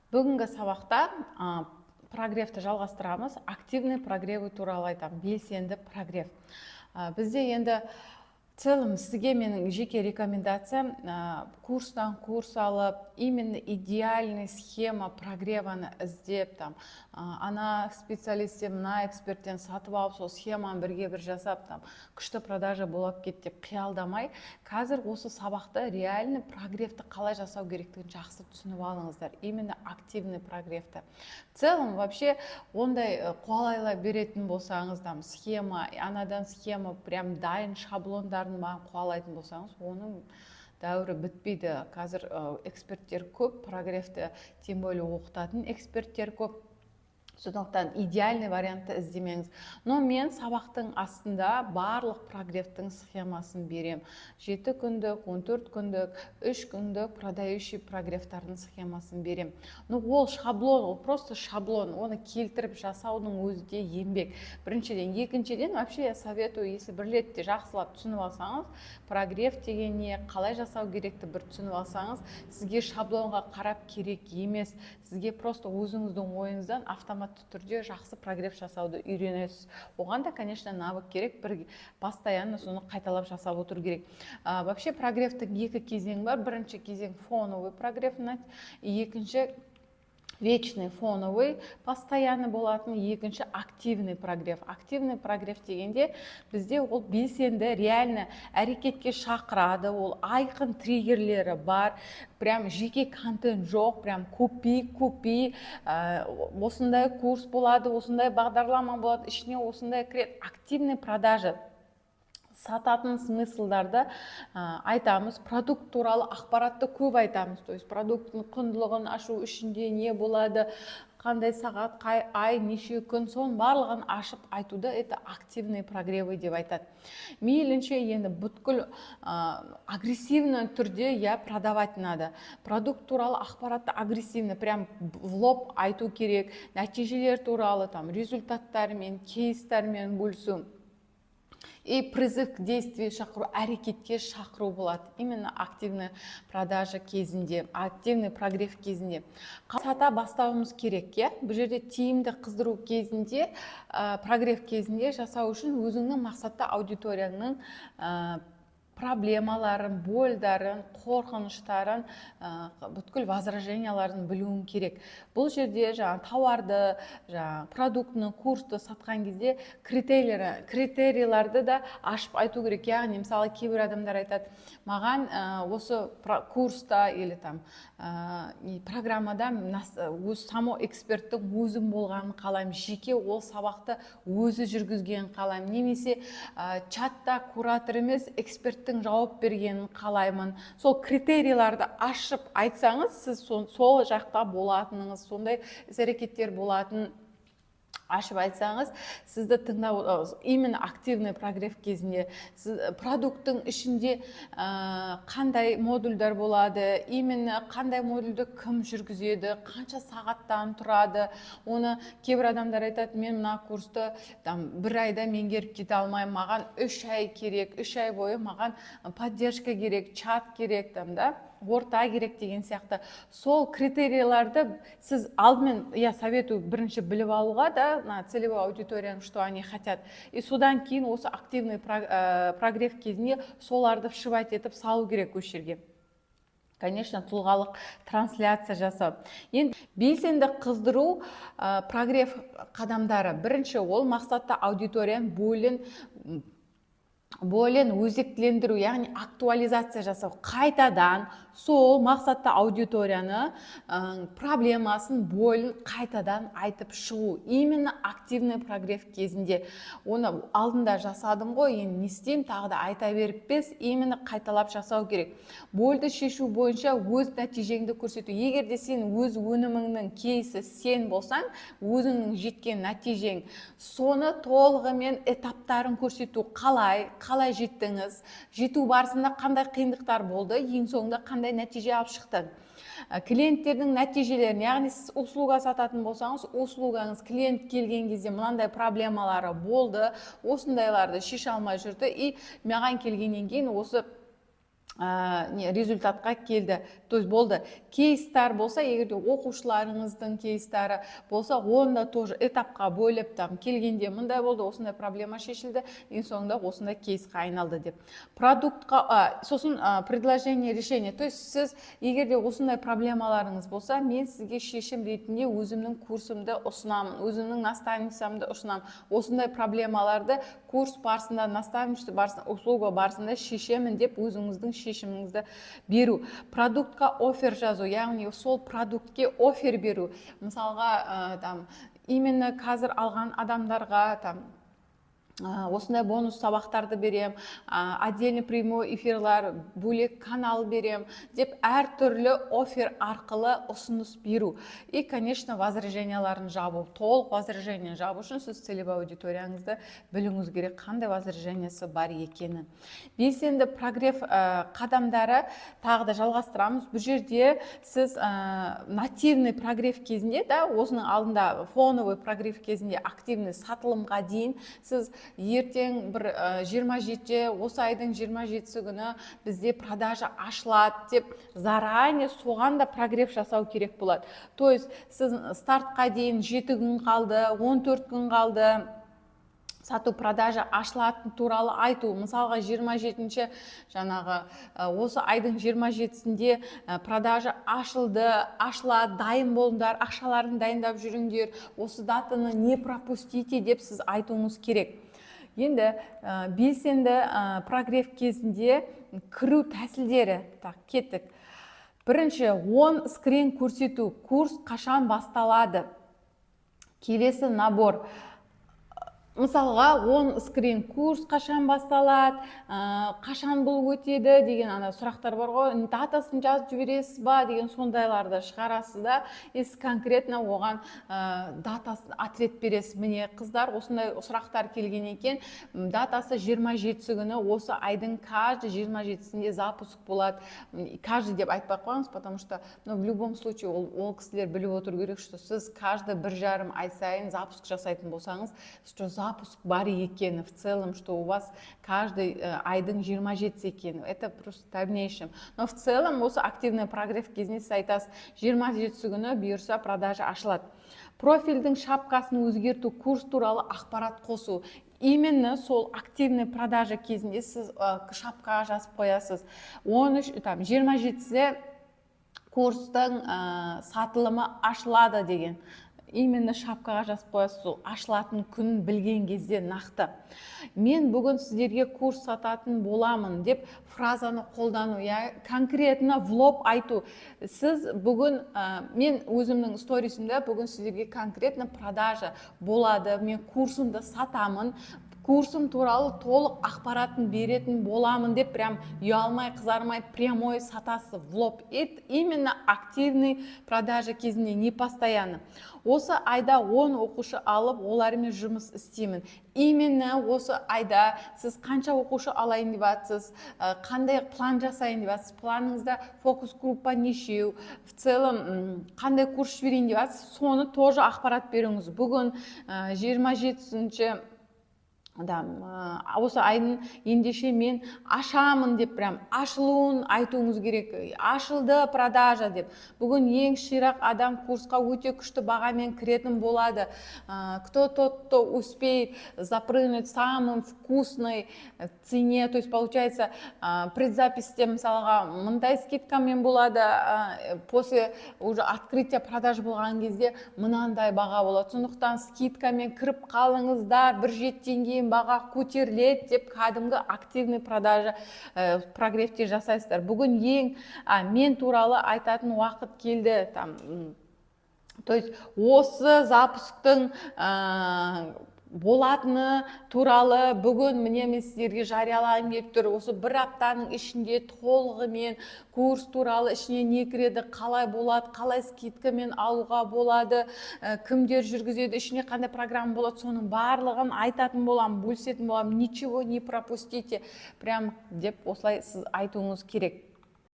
Бүгінгі сабақта прогревті жалғастырамыз. Активный прогревы туралы айтамын. Белсенді прогрев. Бізде енді целом сізге менің жеке рекомендациям курстан курс алып, именно идеальный схема прогреваны іздеп, ана специалисттен, мына эксперттен сатып алып, сол схеманы бірге бір жасап, күшті продажа болып кетті деп қиялдамай, қазір осы сабақта реальный прогревті қалай жасау керектігін жақсы түсініп алыңыздар. Именно активный прогревті. В целом вообще ондай қолайлай беретін болсаңыз, схема, анадан схема, прям дайын шаблондарын маған қуалайтын болсаңыз, оның дәуірі бітпейді. Қазір эксперттер көп, прогревті тем более оқытатын эксперттер көп. Сондықтан идеальный вариантты іздемеңіз. Но мен сабақтың астында барлық прогревтің схемасын берем. 7 күндік, 14 күндік, 3 күндік продающий прогревтардың схемасын берем. Но ол шаблон, ол просто шаблон. Оны келтіріп жасаудың өзі де еңбек. Біріншіден, екіншіден, вообще я советую, если бір ретте жақсылап түсініп алсаңыз, прогрев деген не, қалай жасау керекті бір түсініп алсаңыз, сізге шаблонға қарап керек емес. Сізге просто өзіңіздің ойыңыздан автоматты түрде жақсы прогрев жасауды үйренесіз. Оған да, конечно, навык керек, бір постоянно соны қайталап жасап отыру керек. Вообще прогревтің екі кезең бар. Бірінші кезең фоновый прогрев, екінші вечный фоновый, постоянно болатын, екінші активный прогрев. Активный прогрев дегенде бізде ол белсенді, реально әрекетке шақырады, ол айқын триггерлері бар, прям жеке контент жоқ, прям купи, осындай курс болады, осындай бағдарлама болады, ішіне осындай кіреді. Активный продажа. Сататын смыслдарды айтамыз, продукт туралы ақпаратты көп айтамыз. То есть продукттың құндылығын ашу ішінде не болады, қандай сағат, қай ай, неше күн, соның барлығын ашып айтуды это активный прогревы деп айтады. Мейлінше енді бүткіл агрессивный түрде продавать надо. Продукт туралы ақпаратты агрессивно, прям в лоб айту керек, нәтижелер туралы, результаттармен, кейстермен бөлісу. И призыв к действию шақыру, әрекетке шақыру болады. Именно активный продажа кезінде, активный прогрев кезінде. Сата бастауымыз керек, бұл жерде тиімді қыздыру кезінде, прогрев кезінде жасау үшін өзіңнің мақсатты аудиторияның проблемаларын, больдарын, қорқыныштарын, бүткіл возраженияларын білуің керек. Бұл жерде тауарды, продуктыны, курсты сатқан кезде критерийларды да ашып айту керек. Яғни, мысалы, кейбір адамдар айтады, маған осы курста или программада само эксперттің өзім болғанын қалаймын, жеке ол сабақты өзі жүргізгенін қалаймын, немесе чатта куратор емес эксперттің жауап бергенін қалаймын. Сол критерийларды ашып айтсаңыз, сіз сол жақта болатыныңыз, сондай іс-әрекеттер болатын ашып айтсаңыз, сізді тыңдау, именно активный прогрев кезінде, продукттың ішінде қандай модульдар болады, именно қандай модульді кім жүргізеді, қанша сағаттан тұрады, оны кейбір адамдар айтады, мен мына курсты бір айда меңгеріп кете алмаймын, маған 3 ай керек, 3 ай бойы маған поддержка керек, чат керек, орта керек деген сияқты. Сол критерийларды сіз алдымен, я советую бірінші біліп алуға да, на целевую аудиторияны, что они хотят. И содан кейін осы активный прогрев кезінде соларды вшивать етіп салу керек осы жерге. Конечно, тұлғалық трансляция жасау. Енді белсенді қыздыру прогрев қадамдары. Бірінші, ол мақсатты аудиторияны бөлін өзектілендіру, яғни актуализация жасау. Қайтадан сол мақсатты аудиторияны проблемасын бөлін қайтадан айтып шығу. Именно активный прогрев кезінде. Оны алдында жасадым ғой, енді не істеймін, тағы да айта беріп без, именно қайталап жасау керек. Больді шешу бойынша өз нәтижеңді көрсету. Егер де сен өз өніміңнің кейсі сен болсаң, өзіңнің жеткен нәтижең, соны толығымен этаптарын көрсету. Қалай жеттіңіз, жету барысында қандай қиындықтар болды, ең соңында қандай нәтиже алып шықты. Клиенттердің нәтижелерін, яғни сіз услуга сататын болсаңыз, услугаңыз клиент келген кезде мынандай проблемалары болды, осындайларды шеше алмай жүрді, и маған келгеннен кейін осы результатқа келді. То есть болды. Кейстар болса, егерде оқушыларыңыздың кейстары болса, онда тоже этапқа бөліп, келгенде мындай болды, осындай проблема шешілді, ең соңында осындай кейсқа айналды деп. Продуктқа, сосын предложение решение. То есть сіз егерде осындай проблемаларыңыз болса, мен сізге шешім ретінде өзімнің курсымды ұсынамын, өзімнің наставницамды ұсынамын. Осындай проблемаларды курс барысында, наставничество барысында, услуга барысында шешемін деп өзіңіздің шешіміңізді беру. Продуктқа офер жазу, яғни сол продуктке офер беру. Мысалға, именно қазір алған адамдарға осындай бонус сабақтарды берем, отдельный прямой эфирлар, бөлек канал берем деп әртүрлі офер арқылы ұсыныс беру. И, конечно, возраженияларын жабу. Толық возражение жабу үшін сіз целевой аудиторияңызды білуіңіз керек, қандай возражениясы бар екенін. Белсенді прогрев қадамдары тағы да жалғастырамыз. Бұл жерде сіз нативный прогрев кезінде, осының алдында фоновый прогрев кезінде активный сатылымға дейін сіз ертең бір 27-те, осы айдың 27-сі күні бізде продажа ашылады деп заранее соған да прогрев жасау керек болады. То есть сіз стартқа дейін 7 күн қалды, 14 күн қалды, сату продажа ашылатын туралы айту. Мысалға 27-ші жаңағы осы айдың 27-сінде продажа ашылады, дайын болыңдар, ақшаларын дайындап жүріңдер, осы датаны не пропустите деп сіз айтуыңыз керек. Енді белсенді прогрев кезінде кіру тәсілдері. Кеттік. Бірінші, 10 скрин көрсету. Курс қашан басталады? Келесі набор. Мысалға, 10 скрин курс қашан басталады, қашан бұл өтеді деген сұрақтар бар ғой, датасын жазып жібересіз ба деген сондайларды шығарасыз да, конкретно оған датасын ответ бересіз. Міне қыздар, осындай сұрақтар келген екен, датасы 27-сі күні, осы айдың каждый 27-сінде запуск болады. Каждый деп айтпай қойыңыз, потому что в любом случае ол кісілер біліп отыр керек, что сіз каждый 1,5 ай сайын запуск жасайтын болсаңыз, что запуск бар екен, в целом, что у вас каждый айдың 27 екен. Это просто дальнейшем. Но в целом, осы активный прогрев кезінде сіз айтасыз, 27 күні бұйырса продажа ашылады. Профильдің шапкасын өзгерту, курс туралы ақпарат қосу. Именно сол активный продажа кезінде сіз шапкаға жазып қоясыз. 27-сі курстың сатылымы ашылады деген. Именно шапкаға жазып қоясыз, сол ашылатын күн білген кезде нақты. Мен бүгін сіздерге курс сататын боламын деп фразаны қолдану, конкретно в лоб айту. Сіз бүгін, мен өзімнің сторисімде бүгін сіздерге конкретно продажа болады, мен курсымды сатамын, курсым туралы толық ақпаратын беретін боламын деп прям ұялмай, қызармай, прямой сатасы в лоб. Именно активный продажа кезінде, не постоянно. Осы айда 10 оқушы алып, олармен жұмыс істеймін. Именно осы айда сіз қанша оқушы алайын деп жатсыз, қандай план жасайын деп жатсыз, планыңызда фокус группа нешеу, в целом қандай курс жіберейін деп жатсыз, соны тоже ақпарат беріңіз. Бүгін 27-ші осы айдың ендеше мен ашамын деп прям ашылуын айтуыңыз керек. Ашылды продажа деп. Бүгін ең ширақ адам курсқа өте күшті бағамен кіретін болады. Кто успеет запрыгнуть самым вкусной цене, то есть получается предзаписте мысалға мындай скидкамен болады, после уже открытия продаж болған кезде мынандай баға болады. Сондықтан скидкамен кіріп қалыңыздар, 1,7 теңге баға көтеріледі деп кәдімгі активный продажа прогревте жасайсыздар. Бүгін мен туралы айтатын уақыт келді. То есть осы запусктың болатыны туралы бүгін міне мен сіздерге жариялайын деп тұр. Осы бір аптаның ішінде толығымен курс туралы ішіне не кіреді, қалай болады, қалай скидкамен алуға болады, кімдер жүргізеді, ішіне қандай программа болады, соның барлығын айтатын болам, бөлісетін болам. Ничего не пропустите, прям деп осылай сіз айтуыңыз керек.